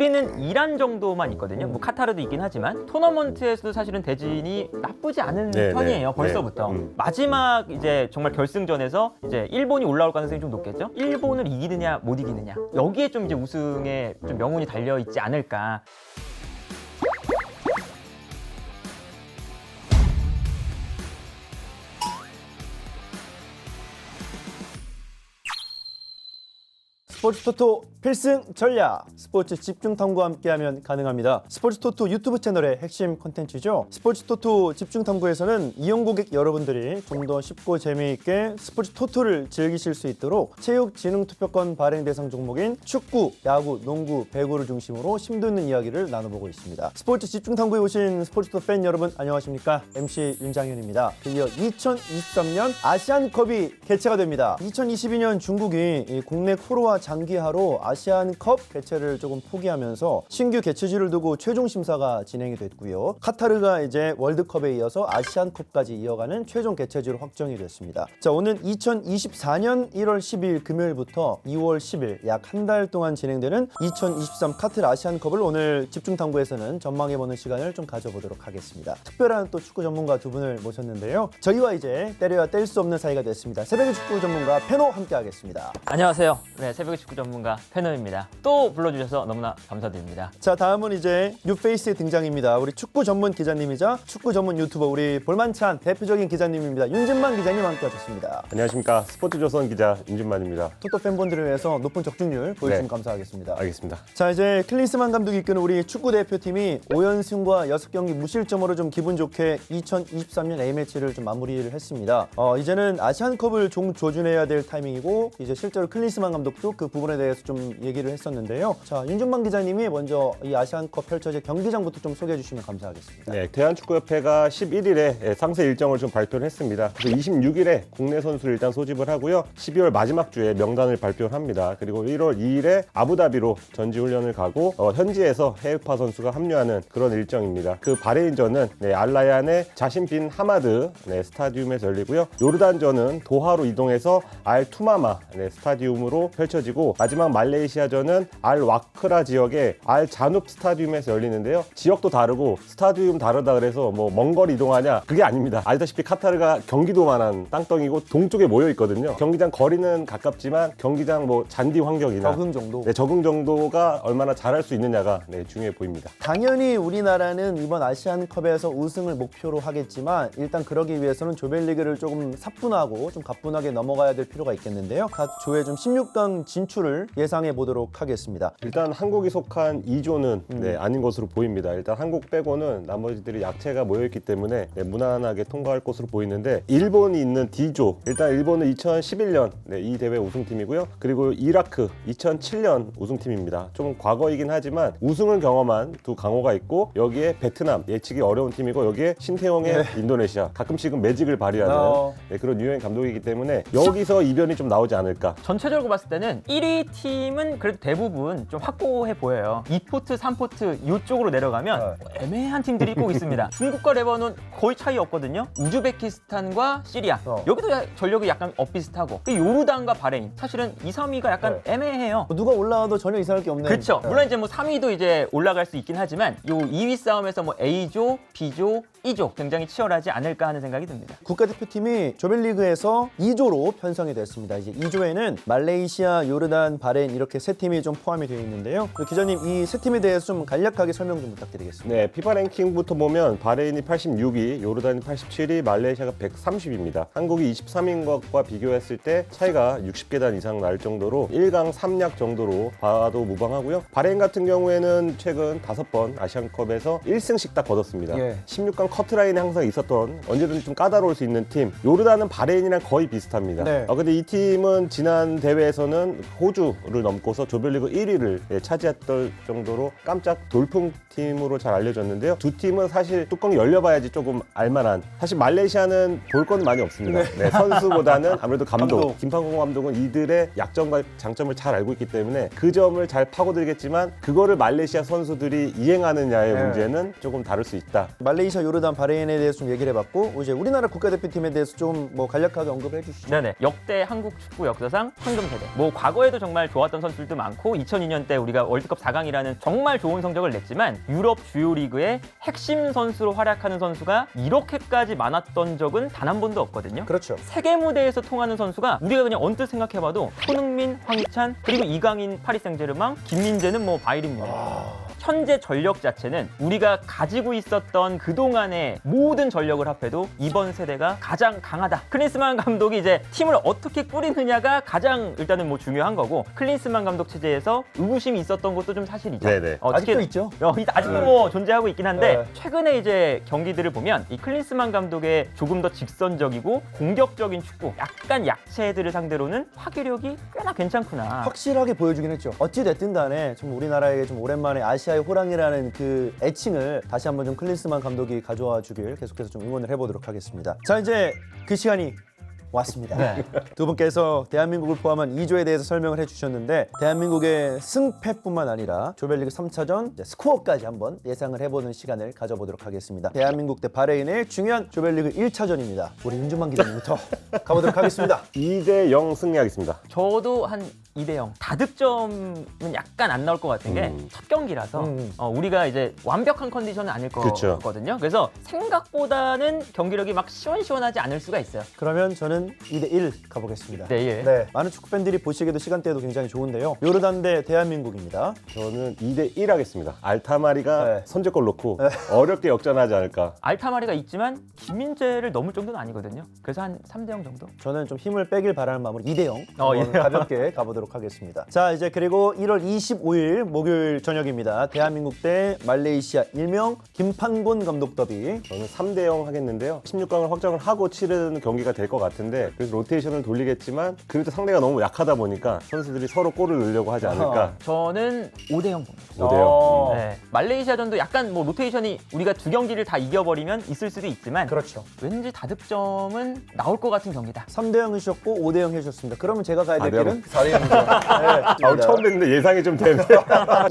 우리는 이란 정도만 있거든요. 뭐 카타르도 있긴 하지만 토너먼트에서도 사실은 대진이 나쁘지 않은 네, 편이에요. 네, 벌써부터. 네. 마지막 이제 정말 결승전에서 이제 일본이 올라올 가능성이 좀 높겠죠. 일본을 이기느냐 못 이기느냐. 여기에 좀 이제 우승에 좀 명운이 달려 있지 않을까. 스포츠 토토 필승 전략, 스포츠 집중 탐구와 함께하면 가능합니다. 스포츠 토토 유튜브 채널의 핵심 콘텐츠죠. 스포츠 토토 집중 탐구에서는 이용 고객 여러분들이 좀 더 쉽고 재미있게 스포츠 토토를 즐기실 수 있도록 체육진흥투표권 발행 대상 종목인 축구, 야구, 농구, 배구를 중심으로 심도 있는 이야기를 나눠보고 있습니다. 스포츠 집중 탐구에 오신 스포츠 토토 팬 여러분 안녕하십니까? MC 윤장현입니다. 드디어 2023년 아시안컵이 개최가 됩니다. 2022년 중국이 이 국내 코로나 장기화로 아시안컵 개최를 조금 포기하면서 신규 개최지를 두고 최종 심사가 진행이 됐고요. 카타르가 이제 월드컵에 이어서 아시안컵까지 이어가는 최종 개최지로 확정이 됐습니다. 자, 오늘 2024년 1월 12일 금요일부터 2월 10일 약 한 달 동안 진행되는 2023 카타르 아시안컵을 오늘 집중 탐구에서는 전망해보는 시간을 좀 가져보도록 하겠습니다. 특별한 또 축구 전문가 두 분을 모셨는데요. 저희와 이제 때려야 뗄 수 없는 사이가 됐습니다. 새벽의 축구 전문가 페노 함께하겠습니다. 안녕하세요. 네, 새벽의 축구 전문가 페노입니다. 또 불러주셔서 너무나 감사드립니다. 자, 다음은 이제 뉴페이스의 등장입니다. 우리 축구 전문 기자님이자 축구 전문 유튜버 우리 볼만찬 대표적인 기자님입니다. 윤진만 기자님 함께하셨습니다. 안녕하십니까. 스포츠조선 기자 윤진만입니다. 토토 팬분들을 위해서 높은 적중률 보여주시면 네. 감사하겠습니다. 알겠습니다. 자, 이제 클린스만 감독이 이끄는 우리 축구 대표팀이 5연승과 6경기 무실점으로 좀 기분 좋게 2023년 A매치를 좀 마무리를 했습니다. 이제는 아시안컵을 조준해야 될 타이밍이고 이제 실제로 클린스만 감독도 그 부분에 대해서 좀 얘기를 했었는데요. 자, 윤준만 기자님이 먼저 이 아시안컵 펼쳐질 경기장부터 좀 소개해 주시면 감사하겠습니다. 네, 대한축구협회가 11일에 상세 일정을 좀 발표를 했습니다. 그래서 26일에 국내 선수를 일단 소집을 하고요. 12월 마지막 주에 명단을 발표를 합니다. 그리고 1월 2일에 아부다비로 전지훈련을 가고 현지에서 해외파 선수가 합류하는 그런 일정입니다. 그 바레인전은 알라얀의 자신 빈 하마드 스타디움에서 열리고요. 요르단전은 도하로 이동해서 알 투마마 스타디움으로 펼쳐지고 마지막 말레이시아전은 알 와크라 지역의 알 자눕 스타디움에서 열리는데요. 지역도 다르고 스타디움 다르다 그래서 뭐 먼 거리 이동하냐? 그게 아닙니다. 아시다시피 카타르가 경기도만한 땅덩이고 동쪽에 모여 있거든요. 경기장 거리는 가깝지만 경기장 뭐 잔디 환경이나 적응 정도. 적응 정도가 얼마나 잘할 수 있느냐가 중요해 보입니다. 당연히 우리나라는 이번 아시안컵에서 우승을 목표로 하겠지만 일단 그러기 위해서는 조별리그를 조금 사뿐하고 좀 가뿐하게 넘어가야 될 필요가 있겠는데요. 각 조의 좀 16강 진출을 예상해 보도록 하겠습니다. 일단 한국이 속한 2조는 아닌 것으로 보입니다. 일단 한국 빼고는 나머지들이 약체가 모여있기 때문에 무난하게 통과할 것으로 보이는데 일본이 있는 D조, 일단 일본은 2011년 이 대회 우승팀이고요. 그리고 이라크 2007년 우승팀입니다. 좀 과거이긴 하지만 우승을 경험한 두 강호가 있고 여기에 베트남 예측이 어려운 팀이고 여기에 신태용의 인도네시아 가끔씩은 매직을 발휘하는 그런 유행 감독이기 때문에 여기서 이변이 좀 나오지 않을까. 전체적으로 봤을 때는 1위 팀은 그래도 대부분 좀 확고해 보여요. 2포트, 3포트 이쪽으로 내려가면 애매한 팀들이 꼭 있습니다. 중국과 레바논 거의 차이 없거든요. 우즈베키스탄과 시리아 여기도 전력이 약간 엇비슷하고 요르단과 바레인 사실은 2, 3위가 약간 애매해요. 누가 올라와도 전혀 이상할 게 없는. 그렇죠. 물론 이제 뭐 3위도 이제 올라갈 수 있긴 하지만 요 2위 싸움에서 뭐 A조, B조, E조 굉장히 치열하지 않을까 하는 생각이 듭니다. 국가대표팀이 조별리그에서 2조로 편성이 됐습니다. 이제 2조에는 말레이시아, 요르단, 바레인 이렇게 세 팀이 좀 포함이 되어 있는데요. 기자님 이 세 팀에 대해서 좀 간략하게 설명 좀 부탁드리겠습니다. 네, 피파 랭킹부터 보면 바레인이 86위, 요르단이 87위, 말레이시아가 130위입니다. 한국이 23위인 것과 비교했을 때 차이가 60계단 이상 날 정도로 1강 3약 정도로 봐도 무방하고요. 바레인 같은 경우에는 최근 5번 아시안컵에서 1승씩 딱 거뒀습니다. 16강 커트라인에 항상 있었던 언제든지 좀 까다로울 수 있는 팀. 요르단은 바레인이랑 거의 비슷합니다. 근데 이 팀은 지난 대회에서는 호주를 넘고서 조별리그 1위를 차지했던 정도로 깜짝 돌풍팀으로 잘 알려졌는데요. 두 팀은 사실 뚜껑이 열려봐야지 조금 알만한. 사실 말레이시아는 볼 건 많이 없습니다. 선수보다는 아무래도 감독. 김판공 감독은 이들의 약점과 장점을 잘 알고 있기 때문에 그 점을 잘 파고들겠지만 그거를 말레이시아 선수들이 이행하느냐의 문제는 조금 다를 수 있다. 말레이시아, 요르단, 바레인에 대해서 좀 얘기를 해봤고 이제 우리나라 국가대표팀에 대해서 좀 뭐 간략하게 언급을 해주시죠. 네네. 역대 한국 축구 역사상 황금 세대. 뭐 과거에도 정말 좋았던 선수들도 많고 2002년 때 우리가 월드컵 4강이라는 정말 좋은 성적을 냈지만 유럽 주요 리그의 핵심 선수로 활약하는 선수가 이렇게까지 많았던 적은 단 한 번도 없거든요. 그렇죠. 세계 무대에서 통하는 선수가 우리가 그냥 언뜻 생각해봐도 손흥민, 황희찬, 그리고 이강인 파리 생제르맹, 김민재는 뭐 바이에른입니다. 현재 전력 자체는 우리가 가지고 있었던 그동안의 모든 전력을 합해도 이번 세대가 가장 강하다. 클린스만 감독이 이제 팀을 어떻게 꾸리느냐가 가장 일단은 뭐 중요한 거고, 클린스만 감독 체제에서 의구심이 있었던 것도 좀 사실이죠. 네네. 아직도 있죠. 아직도 뭐 존재하고 있긴 한데 네. 최근에 이제 경기들을 보면 이 클린스만 감독의 조금 더 직선적이고 공격적인 축구, 약간 약체들을 상대로는 파괴력이 꽤나 괜찮구나. 확실하게 보여주긴 했죠. 어찌 됐든 간에 좀 우리나라에게 좀 오랜만에 아시아의 호랑이라는 그 애칭을 다시 한번 좀 클린스만 감독이 가져와 주길 계속해서 좀 응원을 해보도록 하겠습니다. 자, 이제 그 시간이 왔습니다. 네. 두 분께서 대한민국을 포함한 2조에 대해서 설명을 해주셨는데, 대한민국의 승패뿐만 아니라 조별리그 3차전 스코어까지 한번 예상을 해보는 시간을 가져보도록 하겠습니다. 대한민국 대 바레인의 중요한 조별리그 1차전입니다. 우리 윤준만 기자님부터 가보도록 하겠습니다. 2대0 승리하겠습니다. 저도 한 2대0. 다득점은 약간 안 나올 것 같은 게 첫 경기라서 우리가 이제 완벽한 컨디션은 아닐 그쵸. 거거든요. 그래서 생각보다는 경기력이 막 시원시원하지 않을 수가 있어요. 그러면 저는 2대1 가보겠습니다. 네, 예. 네, 많은 축구 팬들이 보시기에도 시간대도 굉장히 좋은데요. 요르단 대 대한민국입니다. 저는 2대1 하겠습니다. 알타마리가 네. 선제골 넣고 어렵게 역전하지 않을까. 알타마리가 있지만 김민재를 넘을 정도는 아니거든요. 그래서 한 3대0 정도? 저는 좀 힘을 빼길 바라는 마음으로 2대0 예. 가볍게 가보도록 하겠습니다. 자, 이제 그리고 1월 25일 목요일 저녁입니다. 대한민국 대 말레이시아, 일명 김판곤 감독 더비. 저는 3대0 하겠는데요. 16강을 확정을 하고 치르는 경기가 될 것 같은데, 그래서 로테이션을 돌리겠지만 그래도 상대가 너무 약하다 보니까 선수들이 서로 골을 넣으려고 하지 않을까. 저는 5대0 봅니다. 5대0. 네. 말레이시아전도 약간 뭐 로테이션이 우리가 두 경기를 다 이겨버리면 있을 수도 있지만 그렇죠. 왠지 다득점은 나올 것 같은 경기다. 3대0 해주셨고 5대0 해주셨습니다. 그러면 제가 가야 될 4대0. 길은 4대0이죠. 아, 처음 뵀는데 예상이 좀 되네.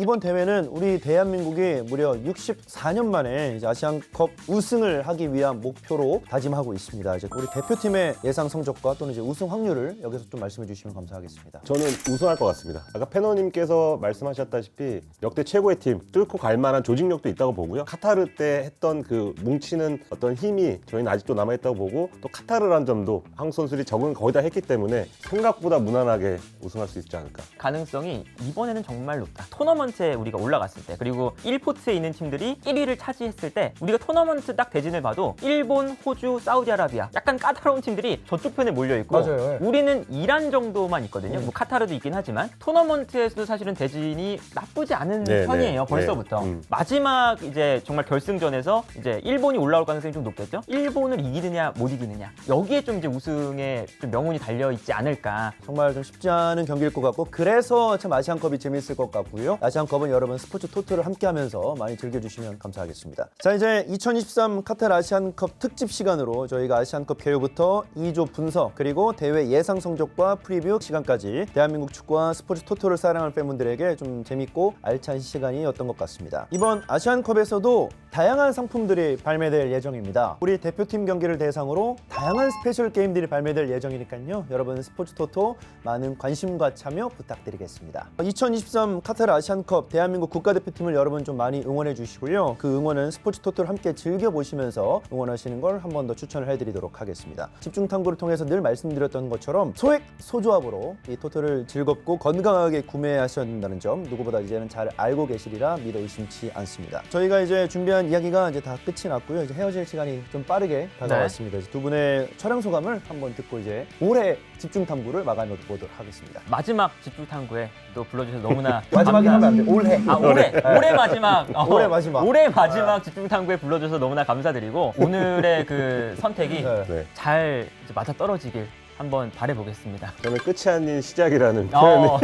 이번 대회는 우리 대한민국이 무려 64년 만에 이제 아시안컵 우승을 하기 위한 목표로 다짐하고 있습니다. 이제 우리 대표팀의 예상 성적과 또는 이제 우승 확률을 여기서 좀 말씀해 주시면 감사하겠습니다. 저는 우승할 것 같습니다. 아까 페노님께서 말씀하셨다시피 역대 최고의 팀, 뚫고 갈 만한 조직력도 있다고 보고요. 카타르 때 했던 그 뭉치는 어떤 힘이 저희는 아직도 남아있다고 보고, 또 카타르라는 점도 한국 선수들이 적응을 거의 다 했기 때문에 생각보다 무난하게 우승할 수 있지 않을까. 가능성이 이번에는 정말 높다. 토너먼트에 우리가 올라갔을 때, 그리고 1포트에 있는 팀들이 1위를 차지했을 때 우리가 토너먼트 딱 대진을 봐도 일본, 호주, 사우디아라비아 약간 까다로운 팀들이 저쪽 편에 몰려있고 맞아요. 우리는 이란 정도만 있거든요. 뭐 카타르도 있긴 하지만 토너먼트에서도 사실은 대진이 나쁘지 않은 네, 편이에요. 네, 벌써부터. 네. 마지막 이제 정말 결승전에서 이제 일본이 올라올 가능성이 좀 높겠죠. 일본을 이기느냐 못 이기느냐, 여기에 좀 이제 우승에 좀 명운이 달려 있지 않을까. 정말 좀 쉽지 않은 경기일 것 같고, 그래서 참 아시안컵이 재밌을 것 같고요. 아시안컵은 여러분 스포츠 토토를 함께하면서 많이 즐겨주시면 감사하겠습니다. 자, 이제 2023 카타르 아시안컵 특집 시간으로 저희가 아시안컵 개요부터 2조 분석, 그리고 대회 예상 성적과 프리뷰 시간까지 대한민국 축구와 스포츠 토토를 사랑하는 팬분들에게 좀 재밌고 알찬 시간이었던 것 같습니다. 이번 아시안컵에서도 다양한 상품들이 발매될 예정입니다. 우리 대표팀 경기를 대상으로 다양한 스페셜 게임들이 발매될 예정이니까요. 여러분 스포츠 토토 많은 관심과 참여 부탁드리겠습니다. 2023 카타르 아시안컵 대한민국 국가대표팀을 여러분 좀 많이 응원해 주시고요. 그 응원은 스포츠 토토를 함께 즐겨보시면서 응원하시는 걸 한 번 더 추천을 해드리도록 하겠습니다. 집중 탐구를 통해서 늘 말씀드렸던 것처럼 소액 소조합으로 이 토토를 즐겁고 건강하게 구매하셔야 된다는 점 누구보다 이제는 잘 알고 계시리라 믿어 의심치 않습니다. 저희가 이제 준비한 이야기가 이제 다 끝이 났고요. 이제 헤어질 시간이 좀 빠르게 다가왔습니다. 이제 두 분의 촬영 소감을 한번 듣고 이제 올해 집중 탐구를 마감해 보도록 하겠습니다. 마지막 집중 탐구에 또 불러주셔서 너무나 마지막에 하면 안 돼. 올해. 올해 마지막 올해 마지막. 올해 마지막 집중 탐구에 불러주셔서 너무나 감사드리고, 오늘의 그 선택이 네. 잘 이제 맞아 떨어지길 한번 바라보겠습니다. 저는 끝이 아닌 시작이라는 표현이 어,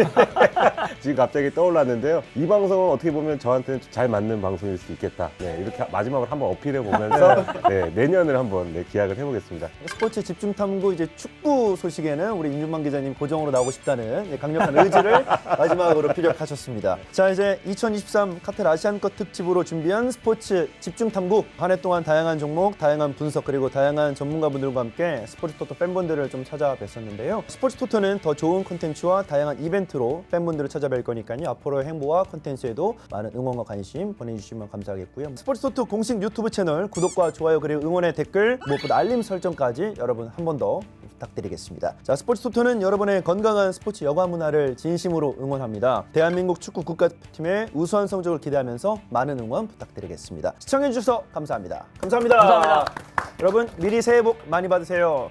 지금 갑자기 떠올랐는데요. 이 방송은 어떻게 보면 저한테는 잘 맞는 방송일 수 있겠다. 네, 이렇게 마지막으로 한번 어필해 보면서 내년을 한번 기약을 해보겠습니다. 스포츠 집중 탐구 이제 축구 소식에는 우리 임준만 기자님 고정으로 나오고 싶다는 강력한 의지를 마지막으로 피력하셨습니다. 자, 이제 2023 카타르 아시안컵 특집으로 준비한 스포츠 집중 탐구, 한 해 동안 다양한 종목, 다양한 분석, 그리고 다양한 전문가분들과 함께 스포츠 토토 팬분들을 좀 찾아 찾아뵀었는데요. 스포츠 토토는 더 좋은 콘텐츠와 다양한 이벤트로 팬분들을 찾아뵐 거니까요. 앞으로의 행보와 콘텐츠에도 많은 응원과 관심 보내주시면 감사하겠고요. 스포츠 토토 공식 유튜브 채널 구독과 좋아요 그리고 응원의 댓글 무엇보다 알림 설정까지 여러분 한 번 더 부탁드리겠습니다. 자, 스포츠 토토는 여러분의 건강한 스포츠 여가 문화를 진심으로 응원합니다. 대한민국 축구 국가대표팀의 우수한 성적을 기대하면서 많은 응원 부탁드리겠습니다. 시청해주셔서 감사합니다. 감사합니다. 감사합니다. 여러분 미리 새해 복 많이 받으세요.